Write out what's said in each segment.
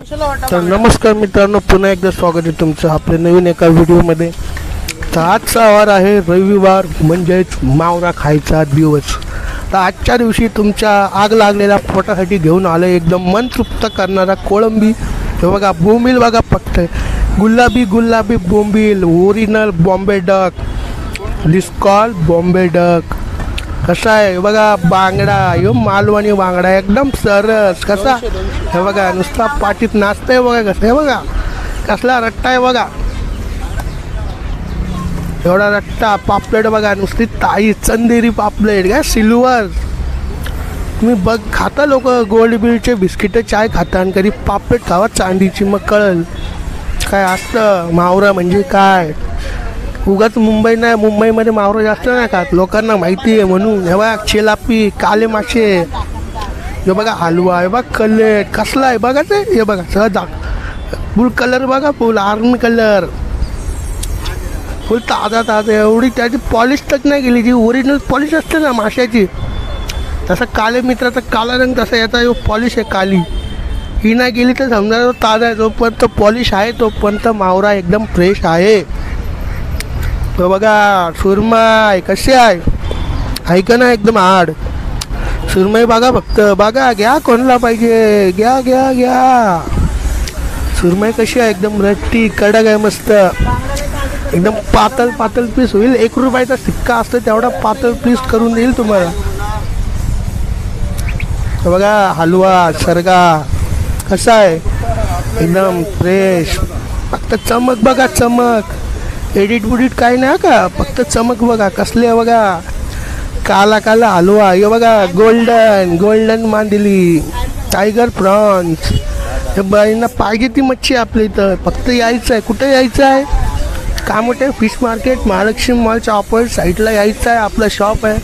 तर नमस्कार मित्रांनो, पुन्हा एकदा स्वागत आहे तुमचं आपल्या नवीन एका व्हिडिओमध्ये. तर आजचा वार आहे रविवार, म्हणजेच मावरा खायचा दिवस. तर आजच्या दिवशी तुमच्या आग लागलेल्या पोटासाठी घेऊन आलं एकदम मन तृप्त करणारा कोळंबी. हे बघा बोंबील बघा, फक्त गुलाबी गुलाबी बोंबील, ओरिजिनल बॉम्बे डक, दिस कॉल बॉम्बे डक. कसा आहे बघा बांगडा, यो मालवणी बांगडा एकदम सरस. कसा हे बघा, नुसता पाटीत नाचतंय बघा. कसं हे बघा, कसला रट्टा आहे बघा, एवढा रट्टा. पापलेट बघा, नुसती ताई चंदेरी पापलेट काय सिल्वर. तुम्ही बघ खाता लोक गोल्ड बिलचे बिस्किट चाय खाता आणि कधी पापलेट खावा चांदीची, मग कळल काय असतं मावरा म्हणजे काय. उगाच मुंबई नाही, मुंबईमध्ये मावरा जास्त नाही खात, लोकांना माहिती आहे म्हणून. हे बघा चिलापी, काले मासे, हे बघा हलवा, हे बघा कलेट कसला आहे बघा. ते हे बघा सहज फुल कलर बघा, फुल आर्मी कलर, फुल ताजा ताजा. एवढी त्याची पॉलिश तक नाही गेली, जी ओरिजिनल पॉलिश असते ना माशाची, तसं काले मित्राचा काला रंग तसा याचा पॉलिश आहे काली, ही नाही गेली तर समजा ताजा आहे. जोपर्यंत पॉलिश आहे तोपर्यंत मावरा एकदम फ्रेश आहे. तो बघा सुरमई कशी आहे का ना, एकदम हाड सुरमई बघा. फक्त बघा, घ्या कोणाला पाहिजे घ्या घ्या घ्या. सुरमई कशी आहे, एकदम रट्टी कडक आहे, मस्त एकदम पातळ पातळ पीस होईल. 1 रुपयाचा सिक्का असतो तेवढा पातळ पीस करून देईल तुम्हाला. बघा हलवा सरगा कसा आहे, एकदम फ्रेश. फक्त चमक बघा, चमक, एडिट बुडिट काही नाही का, फक्त चमक बघा कसले आहे बघा. काला काला हलवा, हे बघा गोल्डन गोल्डन मांदिली, टायगर प्रॉन्स. हे बाईंना पाहिजे ती मच्छी आपल्या इथं, फक्त यायचं आहे. कुठे यायचं आहे, कामोठे फिश मार्केट, महालक्ष्मी मॉलच्या ऑपोजिट साईडला यायचं आहे. आपलं शॉप आहे,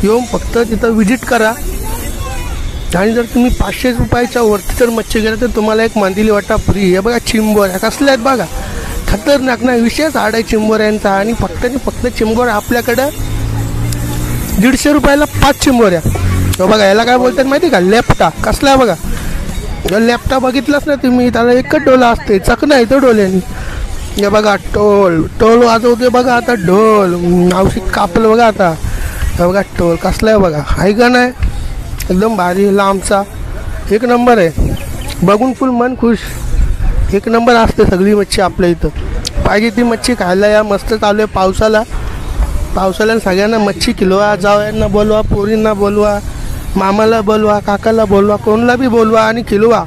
येऊन फक्त तिथं विजिट करा. आणि जर तुम्ही 500 रुपयाच्या वरती जर मच्छी गेला तर तुम्हाला एक मांदिली वाटा फ्री. हे बघा चिंबोऱ्या कसल्या आहेत बघा, खतरनाक नाही, विशेष हाड आहे चिंबोऱ्यांचा. आणि फक्त चिंबोऱ्या आपल्याकडं 150 रुपयाला 5 चिंबोऱ्या. तो बघा याला काय बोलतात माहिती का, लेपटा. कसला आहे बघा, जर लेपटा बघितलाच ना तुम्ही, त्याला एकच डोला असते, चकना येतो डोल्याने. हे बघा टोल टोल वाजवते बघा, आता ढोल नावशी कापलं बघा. आता हे बघा टोल कसला आहे बघा, आहे का नाही, एकदम भारी लांबचा, एक नंबर आहे. बघून फुल मन खुश. एक नंबर असते सगळी मच्छी आपल्या इथं. पाहिजे ती मच्छी खायला या. मस्त चालू आहे पावसाला सगळ्यांना मच्छी खिलवा. जावयांना बोलवा, पोरींना बोलवा, मामाला बोलवा, काकाला बोलवा, कोणाला बी बोलवा आणि खिलवा.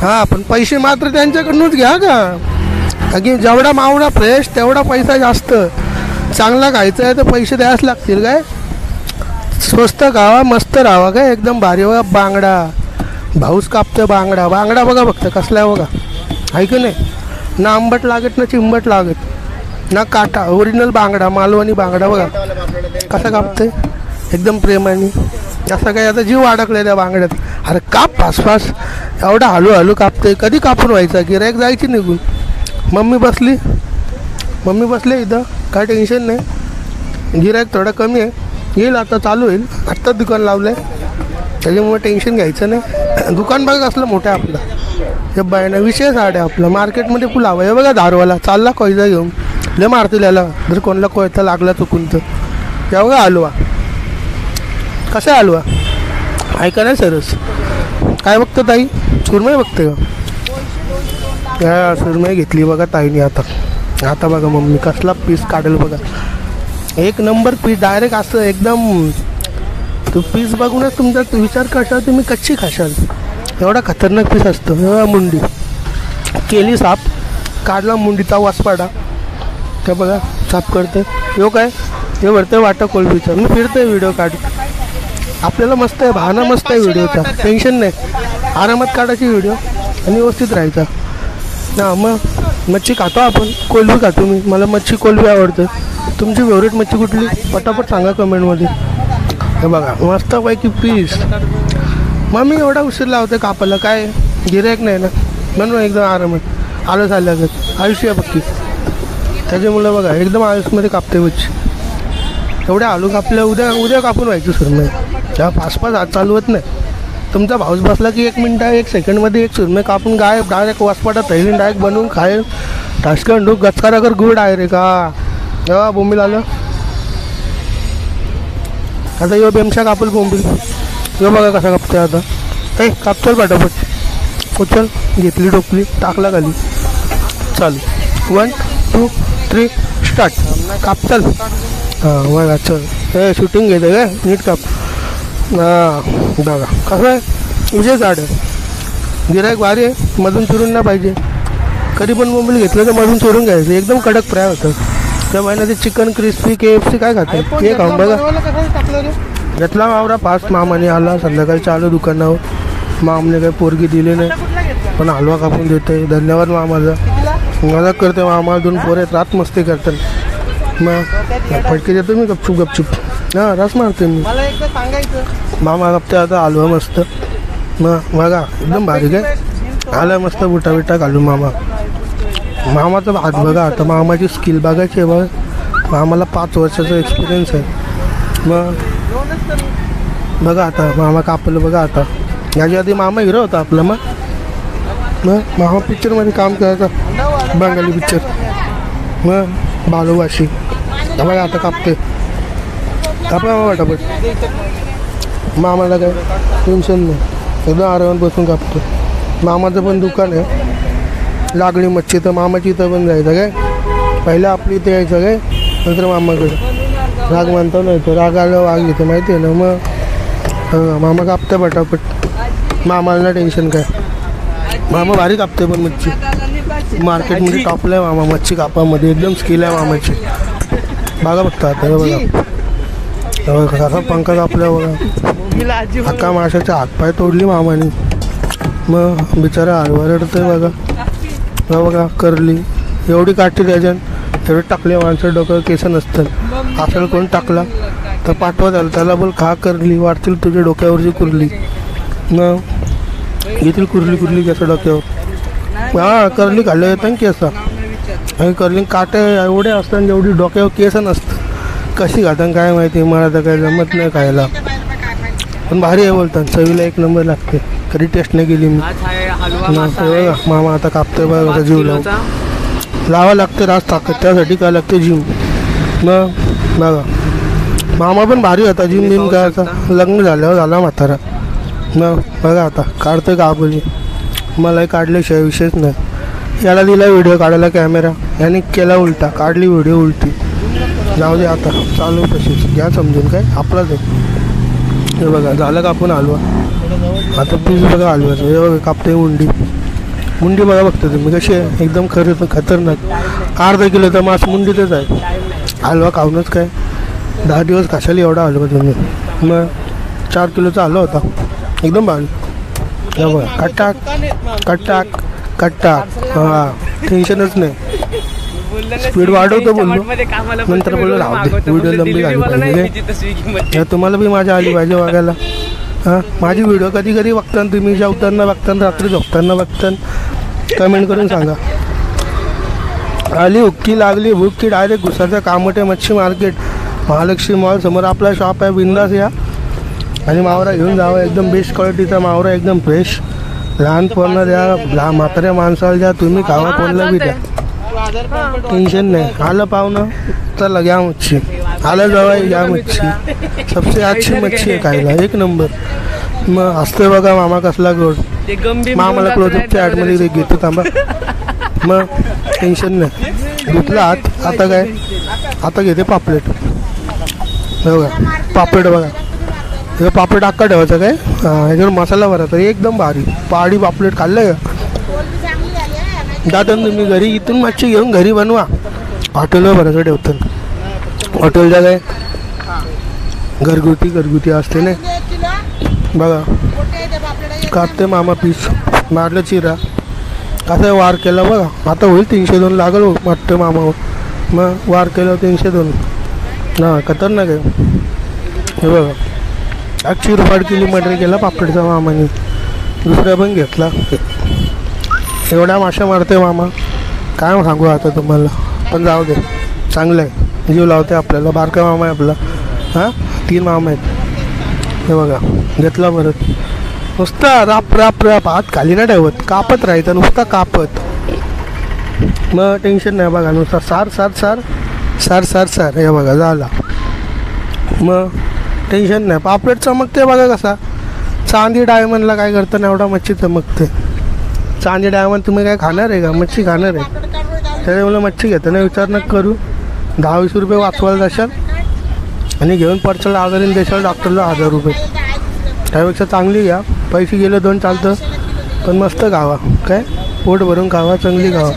हां, पण पैसे मात्र त्यांच्याकडूनच घ्या का, की जेवढा मावळा फ्रेश तेवढा पैसा जास्त. चांगला खायचं आहे तर पैसे द्यायच लागतील काय. स्वस्त खावा, मस्त राहावा काय, एकदम भारी. बघा बांगडा, भाऊस कापतं बांगडा. बांगडा बघा फक्त कसला आहे बघा, आहे की नाही, ना आंबट लागत ना चिंबट लागत ना काटा. ओरिजिनल बांगडा, मालवणी बांगडा बघा कसा कापतंय, एकदम प्रेमाने. असं काय आता जीव अडकले त्या बांगड्यात. अरे काप फास एवढा हळूहळू कापतंय, कधी कापून व्हायचा. गिरायक जायची निघून. मम्मी बसले इथं, काय टेन्शन नाही. गिरायक थोडं कमी आहे, येईल आता, चालू होईल. आत्ताच दुकान लावलं आहे त्याच्यामुळे टेन्शन घ्यायचं नाही. दुकान बघा कसलं मोठं आहे आपलं. हे बायना विशेष हाड आहे आपलं. मार्केटमध्ये फुल हवं आहे बघा. धारवाला चालला कोयता घेऊन, लय मारतील याला जर कोणाला कोयता लागला चुकून तर. या बघा हलवा कसा आहे, हलवा ऐका नाही सरस. काय बघतं ताई, सुरमई बघते का. सुरमई घेतली बघा ताईने. आता बघा मम्मी कसला पीस काढेल बघा, एक नंबर पीस डायरेक्ट असं एकदम. तो पीस बघूनच तुमचा विचार करता तुम्ही कच्ची खाशाल, एवढा खतरनाक पीस असतो. एवढा मुंडी केली साफ, काढला मुंडीचा वासपाडा. ते बघा साफ करते. यो काय हे भरतं वाटा कोलबीचा. मी फिरतोय व्हिडिओ काढत. आपल्याला मस्त आहे, भावना मस्त आहे व्हिडिओचा, टेन्शन नाही. आरामात काढायची व्हिडिओ आणि व्यवस्थित राहायचा ना. मग मच्छी खातो आपण, कोलबी खातो मी, मला मच्छी कोलबी आवडतं. तुमची फेवरेट मच्छी कुठली पटापट सांगा कमेंटमध्ये. हे बघा मस्तपैकी पीस. मग मी एवढा उशीर लावते कापायला, काय गिरायक नाही ना म्हणून एकदम आरामात आलं झालं आयुष्य पक्की. त्याच्यामुळे बघा एकदम आयुष्यामध्ये कापते मच्छी. एवढ्या आलू कापल्या, उद्या कापून व्हायचं सुरमई. तेव्हा 5-5 हात चालू होत नाही. तुमचा भाऊस बसला की 1 मिनिट 1 सेकंडमध्ये एक सुरमे कापून गायब, डायरेक्ट वासपाटा तैलीन डायरेक्ट बनवून खाय टास्कन डोक गचकारा कर गुड आहे रे का बोंबील आलं. आता यो बेमशा कापल बोंबील, यो बघा कसा कापतोय आता. ए कापचल पटापट उचल, घेतली टोपली टाकला खाली, चालू 1 2 3 स्टार्ट. कापचल. हां बघा चल, हे शूटिंग घेते काय नीट काप. हां बघा कसं आहे विजय झाड आहे, गिरायक भारी आहे, मधून चिरून नाही पाहिजे. कधी पण बोंबील घेतलं तर मधून चोरून घ्यायचं, एकदम कडक फ्राय होतं. त्या महिन्यात चिकन क्रिस्पी KFC काय खातं हे खाऊन बघा. घेतला मावरा फास्ट, मामाने आला संध्याकाळी चालू दुकानावर. मामाने काही पोरगी दिली नाही पण हलवा कापून देते. धन्यवाद मामाचा, मजा करते मामा. 2 पोरे रात मस्ती करतात. मग फटके देतो मी गपचूप गपचूप. हां रस मारते मी. मामा कापते आता हलवा मस्त. मग बघा एकदम भारी काय आला मस्त बुटा बिटा घालून मामा. मामाचा हात बघा आता, मामाची स्किल बघायची आहे बघा. मामाला 5 वर्षाचा एक्सपिरियन्स आहे. मग बघा आता मामा कापलं बघा. आता याच्या आधी मामा हिरो होता आपला. मग मामा पिक्चरमध्ये काम करायचा, बंगाली पिक्चर. मग बालूवाशी बघा आता कापते. कापा मामा पटापट. मामाला काय टेन्शन नाही, एकदम आरामात बसून कापतो. मामाचं पण दुकान आहे, लागली मच्छी तर मामाची इथं पण जायचं काय. पहिलं आपली इथे यायचं काय, नंतर मामाकडे. राग मानतो नाही तर राग आलं वाघ येतं माहिती आहे ना. मग मामा कापते पटापट, मामाला टेन्शन काय. मामा भारी कापते पण मच्छी, मार्केटमध्ये टॉपला आहे मामा मच्छी कापामध्ये, एकदम स्किल आहे मामाची. बघा बघता आता बघा कसा पंखा कापला बघा. अख्खा माशाचे हातपाय तोडली मामाने. मग बिचारा हरवरडतंय बघा. बघा करली एवढी काठी द्यायच्या, एवढे टाकले माणसं डोक्यावर केस नसतात. आपल्याला कोण टाकला तर पाठवा त्याला बोल खा करली, वाटतील तुझ्या डोक्यावरची कुरली. मग घेतील कुरली कसं डोक्यावर. हां करली खाल्लं येतं की असं. आणि करली काटे एवढे असतात जेवढी डोक्यावर केस नसतं. कशी खातात काय माहिती, मला तर काही जमत नाही खायला. पण भारी आहे बोलतात, चवीला 1 नंबर लागते. कधी टेस्ट नाही केली मी. बघा मामा आता कापतोय बघा. जीव लावा लागते रास ताकद, त्यासाठी काय लागते जिम. मग बघा मामा पण भारी होता, जिम करायचा. लग्न झाल्यावर झाला म्हातारा. मग बघा आता काढतोय काबुली. मलाही काढल्याशिवाय विषयच नाही. याला दिला व्हिडिओ काढायला कॅमेरा, याने केला उलटा, काढली व्हिडिओ उलटी. जाऊ दे आता चालू तशीच घ्या समजून, काय आपलाच आहे. हे बघा झालं का आपण हलवा. आता पीस बघा हलवायचं. हे बघा कापते मुंडी बघा बघता तुम्ही कशी आहे, एकदम खतरनाक. अर्धा किलोचा मास मुंडीतच आहे. हलवा खाऊनच काय 10 दिवस कशाला एवढा हलवा तुम्ही. मग 4 किलोचा हलवा होता, एकदम भारी. हे बघा कट्टाक हां टेन्शनच नाही. स्पीड वाढवतो बोललो, नंतर बोललो राहू दे व्हिडिओ लंबी झाली पाहिजे. तुम्हाला बी माझ्या आली पाहिजे बघायला. हां माझी व्हिडिओ कधी कधी बघताना तुम्ही, जेवताना बघताना, रात्री झोपताना बघताना, कमेंट करून सांगा. आली हुक्की लागली भूक की डायरेक्ट घुसाचं कामोठे मच्छी मार्केट, महालक्ष्मी मॉल समोर आपला शॉप आहे. बिंदास या आणि मावरा घेऊन जावा. एकदम बेस्ट क्वालिटीचा मावरा, एकदम फ्रेश. लहान पोरांना द्या, म्हाताऱ्या माणसाला द्या, तुम्ही खावा कोणाला बी द्या, टेन्शन नाही. आलं पाहुणं चला घ्या मच्छी, आलं जवळ घ्या मच्छी. सबसे अच्छी मच्छी आहे खायला, 1 नंबर. मग हसते बघा मामा कसला गोड. मामाला क्लोजअपच्या ॲडमध्ये घेतो थांबा. मग टेन्शन नाही. घेतला हात. आता काय, आता घेते पापलेट. बघा पापलेट बघा, हे पापलेट अक्का ठेवायचं काय. ह्याच्यावर मसाला भरायचा, एकदम भारी. पहाडी पापलेट खाल्लं का दादा तुम्ही घरी. इथून मच्छी घेऊन घरी बनवा, हॉटेलवर भरायचं ठेवतात. हॉटेलच्या काय घरगुती असते नाही. बघा कापते मामा पीस, मारलं चिरा, असं वार केला बघा. आता होईल 302 लागल वाटतं मामावर. मग वार केलं 302. हां खतरनाक आहे. हे बघा अक्षी रुपाड केली मटर केला पापडचा मामाने. दुसरा पण घेतला. एवढ्या माशा मारते मामा, काय सांगू आता तुम्हाला. पण जाऊ दे, चांगलं आहे, जीव लावते आपल्याला. बारका मामा आहे आपला. हां 3 मामा आहेत. हे बघा घेतला परत. नुसता राप राप राप हात खाली नाही ठेवत, कापत राहायचं नुसता कापत. मग टेन्शन नाही बघा, नुसता सार सार सार सार सार सार हे बघा झाला. मग टेन्शन नाही. पापलेट चमकते बघा कसा. चांदी डायमंडला काय करतं ना, एवढा मच्छी चमकते. चांदी डायमंड तुम्ही काय खाणार आहे का? मच्छी खाणार आहे, त्याच्यामुळे मच्छी घेतं ना. विचार नका करू. 10-20 रुपये वाचवायला जाशाल आणि घेऊन पडचाल आजारीन देशाल डॉक्टरला 1000 रुपये. त्यापेक्षा चांगली घ्या. पैसे गेले 2 चालतं, पण मस्त खावा. काय पोट भरून खावा, चांगली खावा,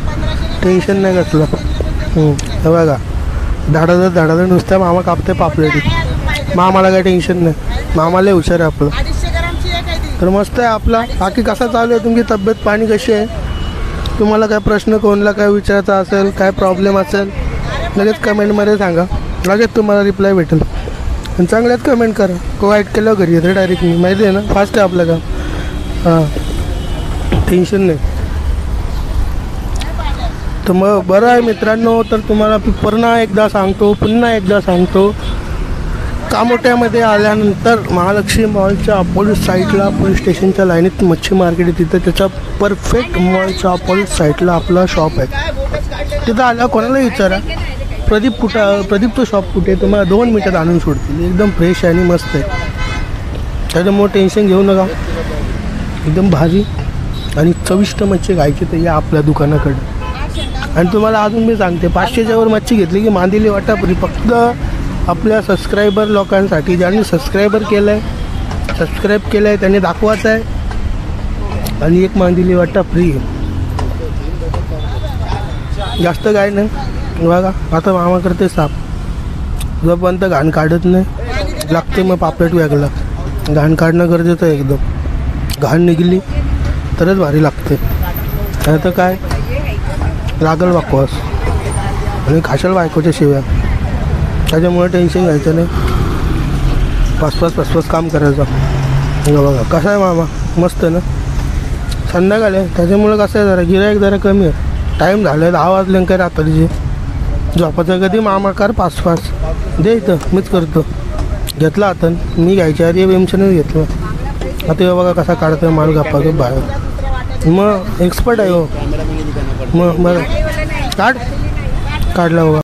टेन्शन नाही कसलं. हे बघा धाडाधड नुसत्या मामा कापते पापलेटी. मामाला काय टेन्शन नाही, मामाला हुशार आहे आपलं. तर मस्त आहे आपला. बाकी कसा चालू आहे तुमची तब्येत पाणी कशी आहे? तुम्हाला काय प्रश्न कोणाला काय विचारायचा असेल, काय प्रॉब्लेम असेल, लगेच कमेंटमध्ये सांगा, लगेच तुम्हाला रिप्लाय भेटेल. आणि चांगल्याच कमेंट करा. वाईट केलं घरी येते डायरेक्ट. मी माहिती आहे ना, फास्ट आहे आपलं काम. हां टेन्शन नाही. तर मग बरं आहे मित्रांनो. तर तुम्हाला पुन्हा एकदा सांगतो, कामोट्यामध्ये आल्यानंतर महालक्ष्मी मॉलच्या अपोजिट साईडला पोलीस स्टेशनच्या लाईनीत मच्छी मार्केट आहे. तिथं त्याच्या परफेक्ट मॉलच्या अपोजिट साईडला आपला शॉप आहे. तिथं आल्या कोणाला विचारा प्रदीपचं शॉप कुठे आहे, तुम्हाला 2 मिनिटात आणून सोडतील. एकदम फ्रेश आहे आणि मस्त आहे. त्याच्यामुळे टेन्शन घेऊ नका. एकदम भारी आणि चविष्ट मच्छी खायची तर या आपल्या दुकानाकडे. आणि तुम्हाला अजून मी सांगते, 500च्या वर मच्छी घेतली की मांदिली वाटापुरी फक्त आपल्या सबस्क्रायबर लोकांसाठी. ज्यांनी सबस्क्राईब केलं आहे त्यांनी दाखवायचं आहे. आणि एक मांदिली वाटा फ्री. जास्त काय नाही बघा. आता मामा करते साफ. जोपर्यंत घाण काढत नाही लागते मग पापलेट वेगळा. घाण काढणं गरजेचं आहे एकदम. घाण निघली तरच भारी लागते. तर काय लागल वाकवास आणि खाशाल बायकोच्या शिव्या. त्याच्यामुळे टेन्शन घ्यायचं नाही. पाच काम करायचं. बघा कसं आहे मामा, मस्त ना. संध्याकाळी आहे त्याच्यामुळे कसं आहे, जरा गिऱ्हाईक जरा कमी आहे. टाईम झालं आहे 10 वाजले काय रात्रीचे. झोपाचं कधी मामा कर 5 दे इथं मीच करतो. घेतला आता मी घ्यायच्या आधी बेमशनच घेतलं. आता हे बघा कसा काढतो माल गप्पाचं बाहेर. मग एक्सपर्ट आहे हो. मग बरं काढला बघा.